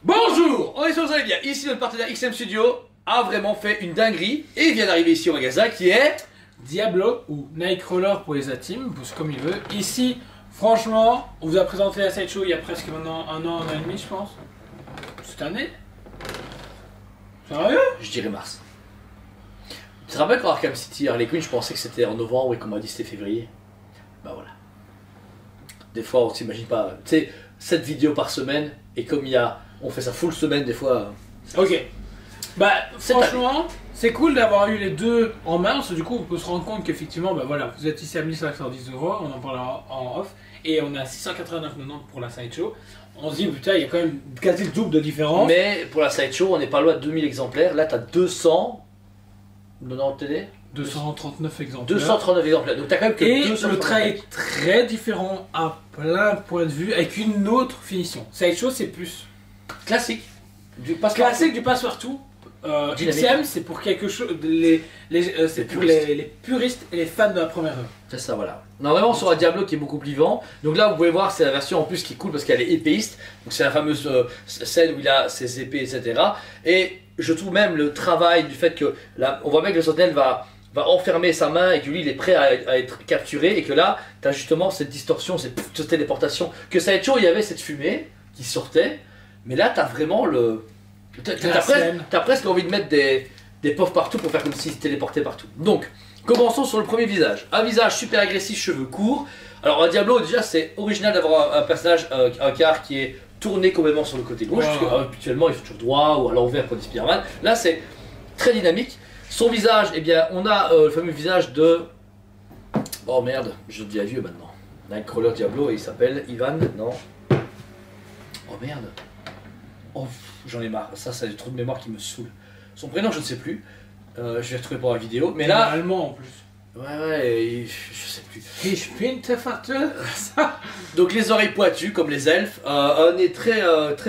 Bonjour, on est sur vous allez bien. Ici notre partenaire XM Studio a vraiment fait une dinguerie et vient d'arriver ici au magasin qui est Diablo ou Nightcrawler pour les Atimes, comme il veut. Ici, franchement, on vous a présenté la sideshow il y a presque maintenant un an et demi, je pense. Cette année. Sérieux? Je dirais mars. Tu te rappelles quand Arkham City Harley Quinn, je pensais que c'était en novembre et qu'on m'a dit c'était février. Bah voilà. Des fois on s'imagine pas. Tu sais, 7 vidéos par semaine et comme on fait ça full semaine des fois. Ok. Bah franchement, c'est cool d'avoir eu les deux en main, parce que du coup on peut se rendre compte qu'effectivement, bah voilà, vous êtes ici à 1510 €, on en parlera en off, et on a 689,90 € pour la sideshow. On se dit putain, il y a quand même quasi le double de différence. Mais pour la sideshow, on n'est pas loin de 2000 exemplaires. Là, t'as 290 TD 239 exemplaires. 239 exemplaires. Donc t'as quand même que Et 239. le trait est très différent à plein de points de vue, avec une autre finition. Sideshow c'est plus classique. Du passe classique, du passe-partout. XM c'est pour quelque chose, c'est pour les puristes et les fans de la première heure. C'est ça, voilà. On a vraiment sur un Diablo qui est beaucoup plus vivant. Donc là, vous pouvez voir, c'est la version en plus qui est cool parce qu'elle est épéiste. Donc c'est la fameuse scène où il a ses épées, etc. Et je trouve même le travail du fait que là, on voit bien que le sentinelle va enfermer sa main et que lui il est prêt à être capturé et que là, tu as justement cette distorsion, cette téléportation. Que ça toujours, il y avait cette fumée qui sortait, mais là, tu as vraiment le. T'as presque envie de mettre des pauvres partout pour faire comme s'ils se téléportaient partout. Donc, commençons sur le premier visage. Un visage super agressif, cheveux courts. Alors, un Diablo, déjà, c'est original d'avoir un personnage, un car qui est tourné complètement sur le côté gauche. Parce que, habituellement, il faut toujours droit ou à l'envers pour des Spider-Man. Là, c'est très dynamique. Son visage, eh bien, on a le fameux visage de. Oh merde, je dis à vieux maintenant. Nightcrawler Diablo et il s'appelle Ivan, non. Oh merde. Oh, j'en ai marre, ça c'est des trous de mémoire qui me saoulent. Son prénom je ne sais plus, je vais retrouver pour la vidéo, mais là... allemand en plus. Ouais, je sais plus. Ich bin der Vater. Donc les oreilles pointues comme les elfes, un nez très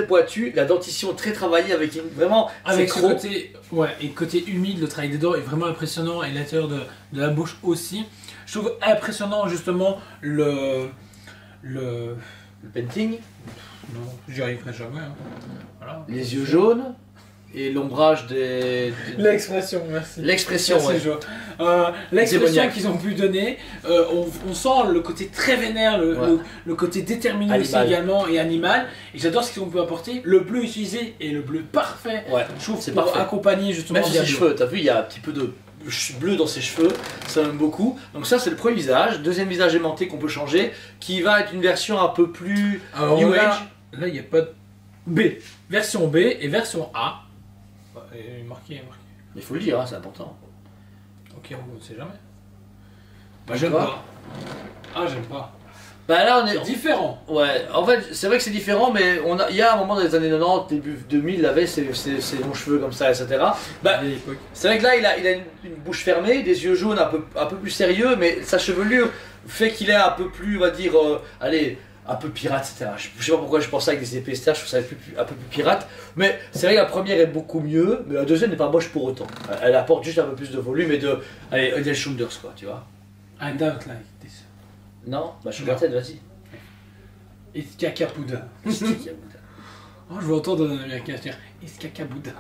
pointu, la dentition très travaillée avec vraiment... Avec ce côté, ouais, et le côté humide, le travail des dents est vraiment impressionnant et l'intérieur de la bouche aussi. Je trouve impressionnant justement le painting. Non, j'y arriverai jamais. Hein. Voilà. Les yeux jaunes et l'ombrage des... L'expression, merci. L'expression, ouais. L'expression qu'ils ont pu donner, on sent le côté très vénère, le côté déterminé aussi également et animal. Et j'adore ce qu'ils ont pu apporter. Le bleu utilisé est le bleu parfait. Ouais, je trouve c'est pour parfait. Accompagner justement. Même ses cheveux, t'as vu, il y a un petit peu de bleu dans ses cheveux, ça m'aime beaucoup. Donc ça c'est le premier visage. Deuxième visage aimanté qu'on peut changer, qui va être une version un peu plus New Age. Là il n'y a pas de B. Version B et version A. Marqué. Il faut le dire, hein, c'est important. Ok, on ne sait jamais. Bah j'aime pas. Ah j'aime pas. Bah là on est différent. Ouais, en fait c'est vrai que c'est différent, mais il y a un moment dans les années 90, début 2000, il avait ses longs cheveux comme ça, etc. Bah, c'est vrai que là il a une bouche fermée, des yeux jaunes un peu plus sérieux, mais sa chevelure fait qu'il est un peu plus, on va dire, allez, un peu pirate, etc. Je sais pas pourquoi je pensais avec des épées, etc. Je trouve ça un peu plus pirate, mais c'est vrai que la première est beaucoup mieux, mais la deuxième n'est pas moche pour autant. Elle apporte juste un peu plus de volume et de, allez, Odell Shoulders quoi, tu vois. I don't like this. Non, bah je suis la tête, vas-y. It's Kakabuda. Oh, je vais entendre un américain dire It's Kakabuda.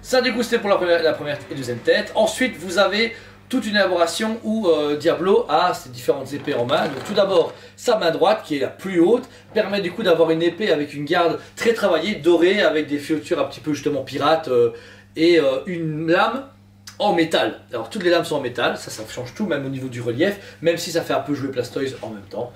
Ça, du coup, c'était pour la première et deuxième tête. Ensuite, vous avez toute une élaboration où Diablo a ses différentes épées en main. Donc, tout d'abord, sa main droite, qui est la plus haute, permet du coup d'avoir une épée avec une garde très travaillée, dorée, avec des filatures un petit peu justement pirates, et une lame en métal. Alors toutes les lames sont en métal, ça change tout, même au niveau du relief, même si ça fait un peu jouer Blastoise en même temps.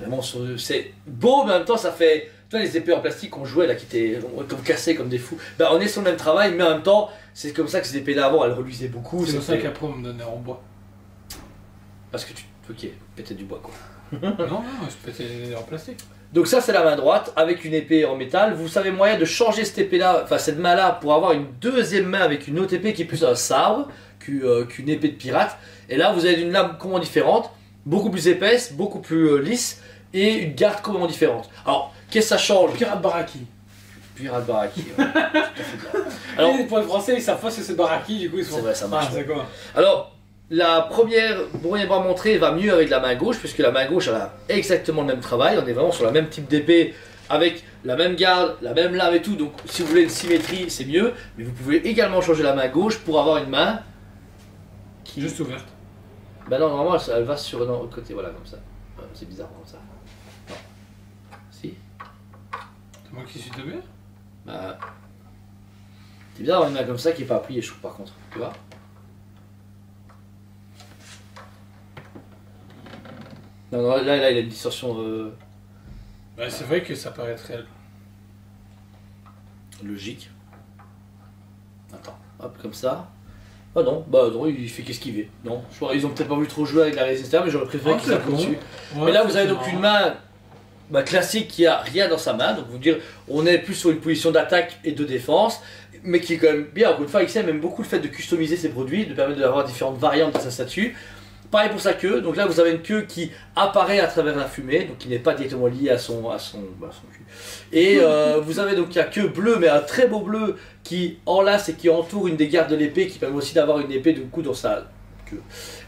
Vraiment, c'est beau, mais en même temps ça fait... Tu vois les épées en plastique qu'on jouait là, qui étaient comme cassées comme des fous. Bah on est sur le même travail, mais en même temps, c'est comme ça que ces épées là avant, elles reluisaient beaucoup. C'est pour ça qu'après on me donnait en bois. Parce que tu... Ok, pétais du bois quoi. Non, je pétais en plastique. Donc ça c'est la main droite avec une épée en métal. Vous savez moyen de changer cette épée là, enfin cette main là, pour avoir une deuxième main avec une autre épée qui est plus un sabre qu'une épée de pirate. Et là vous avez une lame complètement différente, beaucoup plus épaisse, beaucoup plus lisse et une garde complètement différente. Alors qu'est-ce que ça change? Pirate Baraki. Pirate Baraki, ouais. Tout à fait bien. Alors, pour les Français ils savent pas ce que c'est Baraki, du coup ils sont... C'est vrai, ça marche. c'est quoi? Alors la première bras montrée va mieux avec la main gauche, puisque la main gauche elle a exactement le même travail, on est vraiment sur le même type d'épée avec la même garde, la même lame et tout. Donc si vous voulez une symétrie, c'est mieux. Mais vous pouvez également changer la main gauche pour avoir une main qui... Juste ouverte. Bah non, normalement elle va sur le côté, voilà, comme ça. C'est bizarre comme ça. Non. Si. C'est moi qui suis tombé. Bah... C'est bizarre d'avoir une main comme ça qui n'est pas appuyée, je trouve, par contre. Tu vois? Non, non, là, il a une distorsion... Ouais, c'est vrai que ça paraît très... logique. Attends, hop, comme ça. Ah non, bah non, il fait qu'esquiver. Non, je crois ils ont peut-être pas voulu trop jouer avec la résistance, mais j'aurais préféré qu'ils s'appuient dessus. Ouais, mais là, vous avez donc une main classique qui a rien dans sa main. Donc, vous dire, on est plus sur une position d'attaque et de défense, mais qui est quand même bien. Encore une fois, XM aime beaucoup le fait de customiser ses produits, de permettre d'avoir différentes variantes de sa statue. Pareil pour sa queue, donc là vous avez une queue qui apparaît à travers la fumée, donc qui n'est pas directement liée à son cul. Et vous avez donc la queue bleue, mais un très beau bleu qui enlace et qui entoure une des gardes de l'épée, qui permet aussi d'avoir une épée de coup dans sa queue.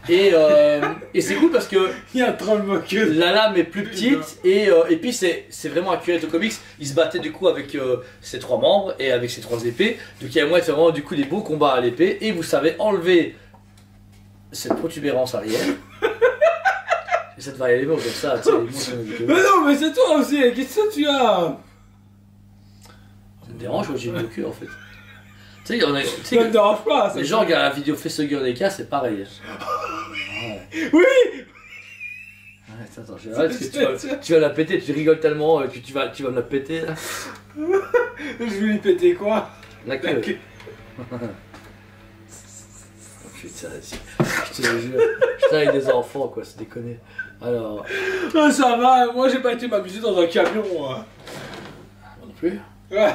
Et c'est cool parce que il y a un tremblement de queue. La lame est plus petite et puis c'est vraiment accurate au comics. Il se battait du coup avec ses 3 membres et avec ses 3 épées, donc il y a moyen de faire vraiment du coup des beaux combats à l'épée et vous savez enlever cette protubérance arrière. Et ça te va y aller comme ça, tu sais. Mais non, mais c'est toi aussi, qu'est-ce que tu as? Ça me dérange, moi j'ai une queue en fait. Tu sais, ça me dérange pas. Les gens regardent la vidéo Facehugger des cas, c'est pareil. Ouais. Oui. Attends, je vais arrêter parce que tu vas la péter, tu rigoles tellement que tu vas me la péter là. Je vais lui péter quoi? La queue. Putain, je te le jure, je travaille avec des enfants quoi, c'est déconné. Alors. Ah, ça va, moi j'ai pas été m'amuser dans un camion. Moi non plus. Ouais.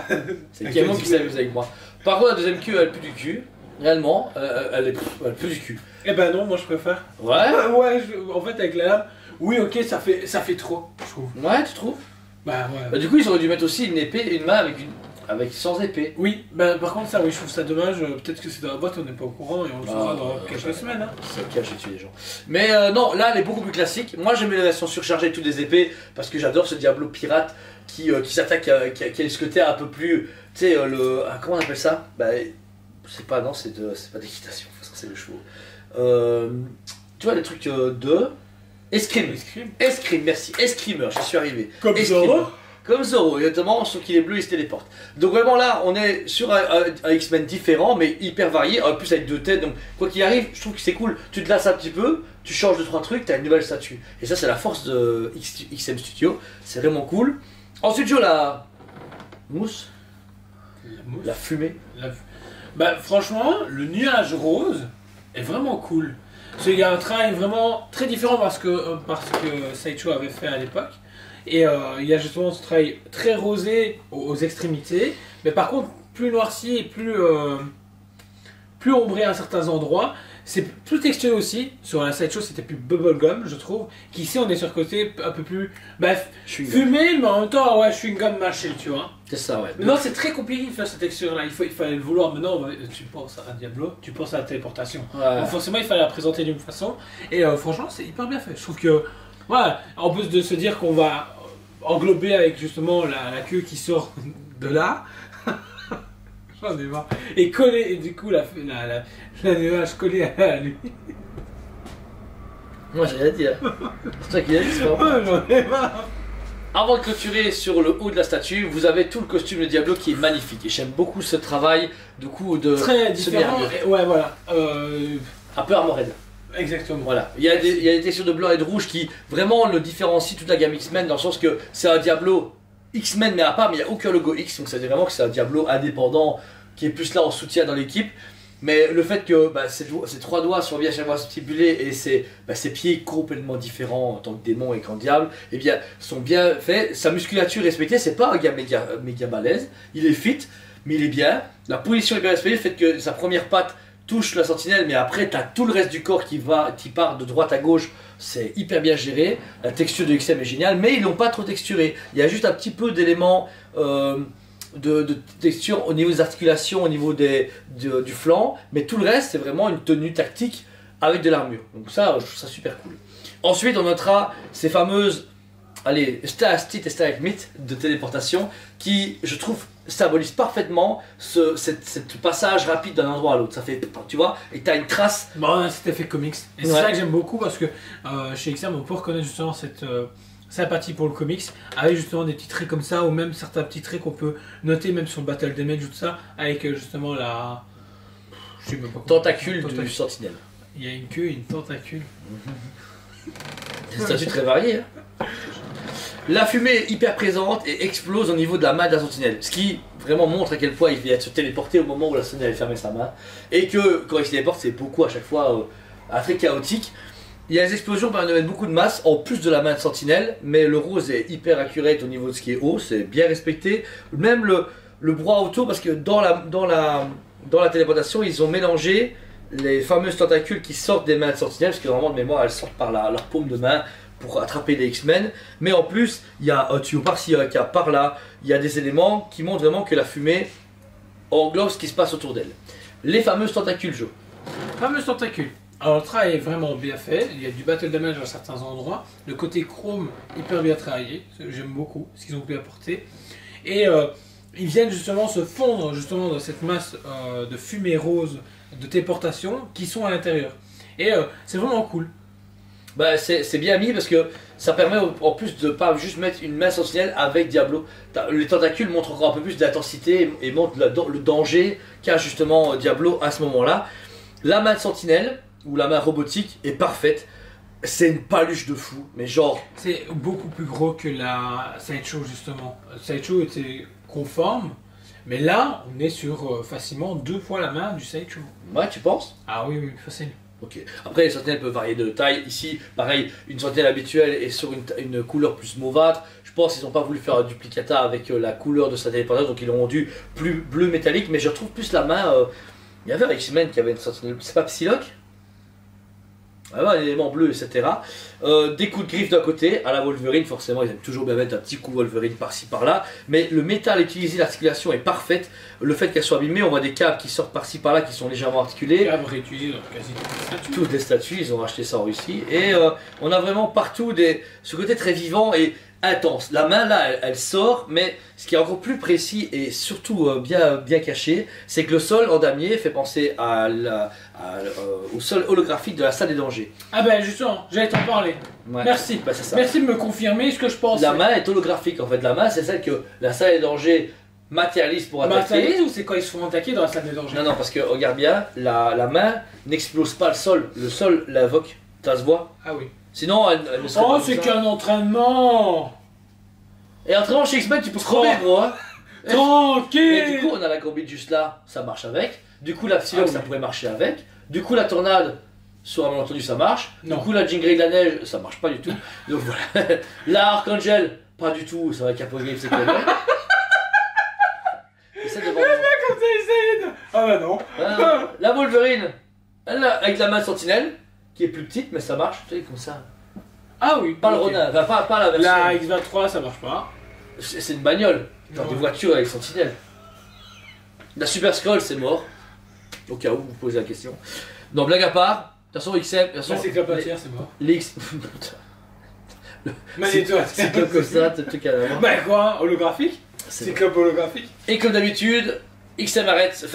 C'est le camion qui s'amuse avec moi. Par contre, la deuxième queue elle pue du cul. Réellement, elle pue du cul. Eh ben non, moi je préfère. Ouais. Ouais, en fait avec la lame, oui ok, ça fait trop, je trouve. Ouais, tu trouves? Bah ouais. Bah, du coup, ils auraient dû mettre aussi une épée, une main avec sans épée. Oui, bah par contre ça oui je trouve ça dommage, peut-être que c'est dans la boîte, on n'est pas au courant et on le saura dans quelques semaines. Hein. C'est le cas, j'ai tué des gens. Mais non, là elle est beaucoup plus classique. Moi j'aimais la version surchargée de toutes les épées parce que j'adore ce Diablo pirate qui s'attaque, qui a ce côté un peu plus, tu sais, comment on appelle ça? Bah c'est pas, non, c'est pas d'équitation, c'est le chevaux. Tu vois les trucs de... Escrime, merci, escrimeur, j'y suis arrivé. Comme Zoro. Comme Zoro, exactement, sauf qu'il est bleu, il se téléporte. Donc vraiment là, on est sur un X-Men différent, mais hyper varié, en plus avec 2 têtes, donc quoi qu'il arrive, je trouve que c'est cool. Tu te lasses un petit peu, tu changes 2-3 trucs, t'as une nouvelle statue. Et ça c'est la force de XM Studio, c'est vraiment cool. Ensuite, j'ai la mousse, la fumée. Bah franchement, le nuage rose est vraiment cool. Il y a un travail vraiment très différent parce que Sideshow avait fait à l'époque. Et il y a justement ce travail très rosé aux extrémités, mais par contre plus noirci et plus ombré à certains endroits. C'est plus texturé aussi. Sur la Sideshow c'était plus bubblegum je trouve. Qu'ici on est sur le côté un peu plus fumé, mais en même temps ouais, chewing-gum mâché, tu vois. C'est ça, ouais. Mais non, c'est très compliqué de faire cette texture là. Il fallait le vouloir. Maintenant tu penses à Diablo, tu penses à la téléportation. Ouais. Donc, forcément il fallait la présenter d'une façon. Et franchement c'est hyper bien fait. Je trouve que voilà, en plus de se dire qu'on va englober avec justement la queue qui sort de là. J'en ai marre. Et coller, et du coup la nuage collée à lui. Moi j'ai rien à dire. C'est toi qui l'as dit, c'est pas moi. J'en ai marre. Avant de clôturer sur le haut de la statue, vous avez tout le costume de Diablo qui est magnifique. Et j'aime beaucoup ce travail de très différent. Ouais, voilà. Un peu Armored. Exactement. Voilà. Il y a des textures de blanc et de rouge qui vraiment le différencient toute la gamme X-Men dans le sens que c'est un Diablo X-Men mais à part, mais il n'y a aucun logo X, donc ça veut dire vraiment que c'est un Diablo indépendant qui est plus là en soutien dans l'équipe. Mais le fait que ses 3 doigts soient bien chaque fois stipulés et ses pieds complètement différents en tant que démon et qu'en diable, eh bien, sont bien faits. Sa musculature respectée, c'est pas un gars méga balèze, il est fit, mais il est bien. La position est bien respectée, le fait que sa première patte touche la sentinelle, mais après t'as tout le reste du corps qui part de droite à gauche, c'est hyper bien géré. La texture de XM est géniale, mais ils l'ont pas trop texturé. Il y a juste un petit peu d'éléments de texture au niveau des articulations, au niveau du flanc, mais tout le reste c'est vraiment une tenue tactique avec de l'armure. Donc ça, je trouve ça super cool. Ensuite, on notera ces fameuses allez, stalactite et stalagmite de téléportation qui, je trouve, symbolise parfaitement ce passage rapide d'un endroit à l'autre. Ça fait, tu vois, et t'as une trace. Bon, c'est cet effet comics. Et c'est ça que j'aime beaucoup parce que chez XM, on peut reconnaître justement cette sympathie pour le comics avec justement des petits traits comme ça ou même certains petits traits qu'on peut noter même sur le Battle Damage ou tout ça avec justement la. Je sais même pas Tentacule du sentinelle. Il y a une queue et une tentacule. Des statues très variées. Hein. La fumée est hyper présente et explose au niveau de la main de la sentinelle. Ce qui vraiment montre à quel point il vient de se téléporter au moment où la sentinelle fermé sa main. Et que quand il se téléporte, c'est beaucoup à chaque fois très chaotique. Il y a des explosions permettent de mettre beaucoup de masse en plus de la main de sentinelle. Mais le rose est hyper accurate au niveau de ce qui est haut, c'est bien respecté. Même le bras autour, parce que dans la téléportation, ils ont mélangé les fameuses tentacules qui sortent des mains de sentinelle, parce que normalement de mémoire elles sortent par leur paume de main pour attraper les X-Men, mais en plus il y a un tuyau par-ci, un câble par là, il y a des éléments qui montrent vraiment que la fumée englobe ce qui se passe autour d'elle. Les fameuses tentacules, Joe. Fameuses tentacules. Alors le travail est vraiment bien fait, il y a du battle damage à certains endroits, le côté chrome hyper bien travaillé, j'aime beaucoup ce qu'ils ont pu apporter, et ils viennent justement se fondre justement dans cette masse de fumée rose de téléportation qui sont à l'intérieur. Et c'est vraiment cool. Bah, c'est bien mis parce que ça permet en plus de pas juste mettre une main sentinelle avec Diablo. Les tentacules montrent encore un peu plus d'intensité et montrent le danger qu'a justement Diablo à ce moment-là. La main de sentinelle ou la main robotique est parfaite. C'est une paluche de fou, mais genre. C'est beaucoup plus gros que la Sideshow justement. Sideshow était conforme. Mais là, on est sur facilement 2 fois la main du Sideshow. Ouais, tu penses? Ah oui, oui, facile. Ok. Après, les sentinelles peuvent varier de taille. Ici, pareil, une sentinelle habituelle est sur une couleur plus mauvâtre. Je pense qu'ils n'ont pas voulu faire un duplicata avec la couleur de sa téléportation, donc ils l'ont rendu plus bleu métallique. Mais je retrouve plus la main. Il y avait un X-Men qui avait une sentinelle. C'est pas Psylocke? Un élément bleu, etc. Des coups de griffe d'un côté, à la Wolverine, forcément ils aiment toujours bien mettre un petit coup Wolverine par-ci par-là, mais le métal utilisé, l'articulation est parfaite, le fait qu'elle soit abîmée, on voit des câbles qui sortent par-ci par-là qui sont légèrement articulés. Câbles réutilisés dans quasi toutes les statues. Toutes les statues, ils ont racheté ça en Russie, et on a vraiment partout ce côté très vivant et intense. La main là, elle sort, mais ce qui est encore plus précis et surtout bien caché, c'est que le sol en damier fait penser au sol holographique de la salle des dangers. Ah ben justement, j'allais t'en parler. Ouais. Merci. Bah, c'est ça. Merci de me confirmer ce que je pense. La main est holographique en fait. La main, c'est celle que la salle des dangers matérialise pour attaquer. Matérialise ou c'est quand ils se font attaquer dans la salle des dangers? Non, non, parce que regarde bien, la main n'explose pas le sol l'invoque. Ça se voit? Ah oui. Sinon, elle ne serait Oh, pas c'est comme ça. qu'un entraînement. Et entraînement chez X-Men, tu peux crever, gros. Hein. Tranquille. Mais du coup, on a la combine juste là, ça marche avec. Du coup, la Psylocke, Ah oui. ça pourrait marcher avec. Du coup, la tornade, sur un malentendu, ça marche. Non. Du coup, la Jean Grey de la neige, ça marche pas du tout. Donc voilà. La Archangel, pas du tout, ça va être Capo Game, c'est quoi. Essaie de vendre. Comme ça, essaye de... Ah bah non. Voilà. La Wolverine, elle, avec la main de sentinelle, qui est plus petite, mais ça marche, tu sais, comme ça. Ah oui. Pas le ok. Ronin, enfin, pas la version. La X23, ça marche pas. C'est une bagnole, genre Ouais. des voitures avec sentinelle. La Super Scroll, c'est mort. Au cas où vous posez la question. Non, blague à part, de toute façon, XM, de toute façon, Ça, c'est Clopatière, c'est mort. les X. Magnéto, C'est comme ça, t'as tout qu'à la main. Bah quoi? Holographique? C'est Clop holographique? Et comme d'habitude, XM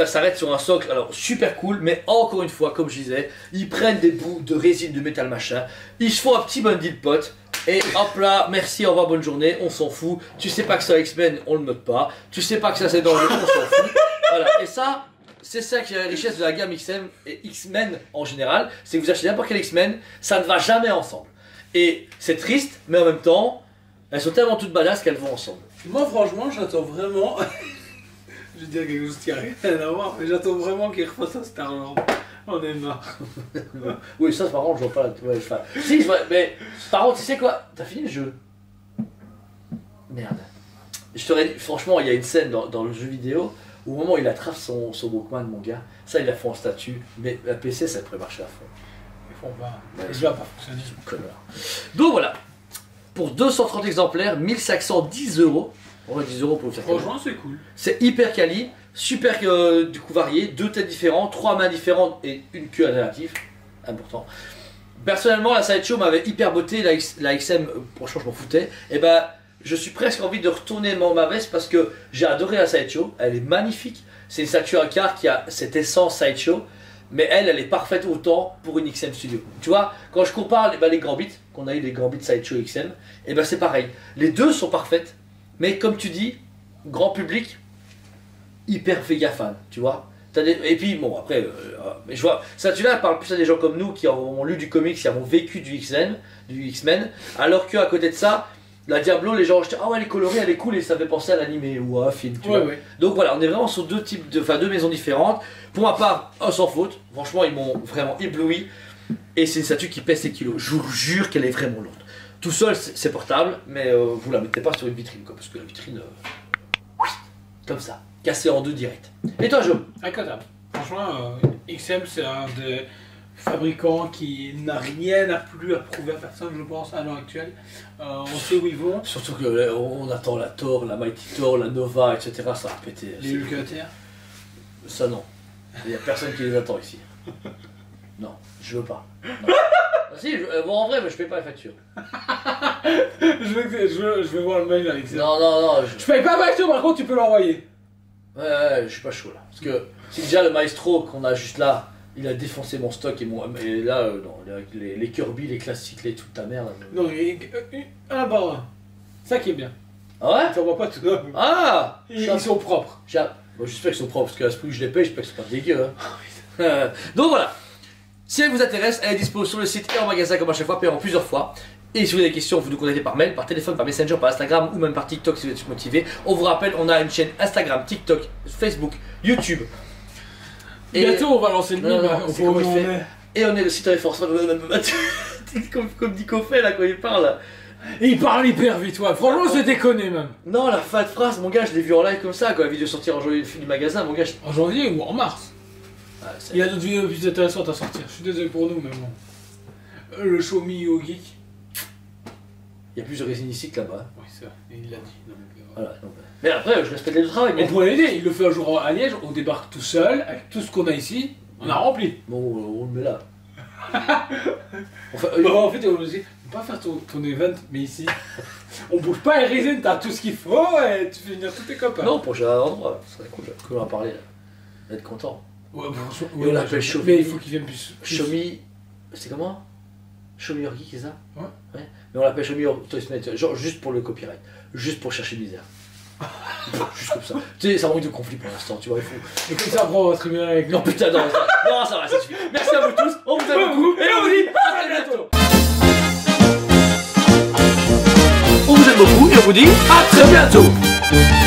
s'arrête sur un socle, alors super cool, mais encore une fois, comme je disais, ils prennent des bouts de résine de métal machin, ils se font un petit bundle de potes, et hop là, merci, au revoir, bonne journée, on s'en fout. Tu sais pas que c'est un X-Men, on le note pas. Tu sais pas que ça c'est dans le on s'en fout. Voilà, et ça, c'est ça qui est la richesse de la gamme XM et X-Men en général, c'est que vous achetez n'importe quel X-Men, ça ne va jamais ensemble. Et c'est triste, mais en même temps, elles sont tellement toutes badass qu'elles vont ensemble. Moi, franchement, j'attends vraiment. Je vais dire quelque chose qui a rien à voir, mais j'attends vraiment qu'ils refassent un Star-Lord. On est marre. Oui, ça, par contre, je vois pas la. Ouais, si, je vois, mais par contre, tu sais quoi? T'as fini le jeu? Merde. Je t'aurais dit, franchement, il y a une scène dans le jeu vidéo où au moment où il attrape son Walkman, mon gars, ça, il a fait en statut, mais la PC, ça pourrait marcher à fond. Ils font pas. Ouais. Et je vais pas fonctionner. Connard. Donc voilà. Pour 230 exemplaires, 1510 €. On va 10 € pour le faire. Franchement, c'est cool. C'est hyper quali, super du coup varié, 2 têtes différentes, 3 mains différentes et une queue alternative. Important. Personnellement, la Sideshow m'avait hyper botté, la XM, franchement, je m'en foutais. Et ben, je suis presque envie de retourner ma veste parce que j'ai adoré la Sideshow. Elle est magnifique. C'est une statue à quart qui a cette essence Sideshow. Mais elle est parfaite autant pour une XM Studio. Tu vois, quand je compare les Gambit, qu'on a eu les Gambit Sideshow XM, et ben c'est pareil. Les deux sont parfaites, mais comme tu dis, grand public, hyper méga fan, tu vois. Et puis bon, après, je vois, ça tu là parle plus à des gens comme nous qui ont lu du comics, qui ont vécu du X-Men, alors qu'à côté de ça, la Diablo, les gens ont ah ouais, elle est colorée, elle est cool, et ça fait penser à l'animé ou à un film, tu vois. Ouais. Donc voilà, on est vraiment sur deux maisons différentes. Pour ma part, sans faute, franchement, ils m'ont vraiment ébloui. Et c'est une statue qui pèse ses kilos. Je vous jure qu'elle est vraiment lourde. Tout seul, c'est portable, mais vous la mettez pas sur une vitrine, quoi, parce que la vitrine, comme ça, cassée en deux direct. Et toi, Jo? Incroyable. Franchement, XM, c'est un des fabricants qui n'a rien à plus à prouver à personne, je pense, à l'heure actuelle. On sait où ils vont. Surtout qu'on attend la Thor, la Mighty Thor, la Nova, etc. Ça va péter. Les Hulk-Terre. Ça, non. Il n'y a personne qui les attend ici. Non, je veux pas. Si, bon, en vrai, mais je paye pas la facture. je veux voir le mail avec ça. Non. Je paye pas la facture, par contre, tu peux l'envoyer. Ouais, je suis pas chaud là. Parce que si déjà le Maestro qu'on a juste là, il a défoncé mon stock et là, non, les Kirby, les classiques, les toute ta merde. Non, ah bah, ça qui est bien. Ah ouais? Tu vois pas tout là. Ah! Ils sont propres. Bon, j'espère qu'ils sont propres, parce qu'à ce prix que je les paye, j'espère qu'ils sont pas dégueux. Hein. Donc voilà. Si elle vous intéresse, elle est disponible sur le site et en magasin comme à chaque fois, payant plusieurs fois. Et si vous avez des questions, vous nous contactez par mail, par téléphone, par Messenger, par Instagram ou même par TikTok si vous êtes motivé. On vous rappelle, on a une chaîne Instagram, TikTok, Facebook, YouTube. Et bientôt on va lancer le mime. Et on est le site référencement comme dit Coffet là quand il parle. Et il parle hyper vite, ouais. Franchement, c'est déconné même. Non, la fin de phrase, mon gars, je l'ai vu en live comme ça, quand la vidéo sortir en janvier du magasin, mon gars. En janvier ou en mars. Ah, il y a d'autres vidéos plus intéressantes à sortir. Je suis désolé pour nous, mais bon. Le Xiaomi au Geek. Il y a plus de résine ici que là-bas. Oui, c'est vrai. Et il l'a dit. Donc, voilà. Mais après, je respecte le travail. On pourrait l'aider. Il le fait un jour à Liège. On débarque tout seul avec tout ce qu'on a ici. On a rempli. Bon, on le met là. Enfin, en fait, on va pas faire ton event, mais ici, on bouge pas les résines, t'as tout ce qu'il faut et tu fais venir tous tes copains. Non, prochain endroit, ce serait cool. Qu'on en parler, d'être content. Ouais, bon, et on l'appelle Xiaomi. Mais il faut qu'il vienne plus. Xiaomi, c'est comment? Xiaomi Orgi, c'est ça? Ouais. Mais on l'appelle Xiaomi Orgi, genre juste pour le copyright, juste pour chercher misère. Juste comme ça. Tu sais, ça manque de conflit pour l'instant, tu vois, il faut. Et comme ça, après, on va tribunal avec nous. Non, putain, non, ça va, ça suffit. Merci à vous tous, on vous aime beaucoup, et on vous dit à très bientôt. On vous aime beaucoup, et on vous dit à très bientôt.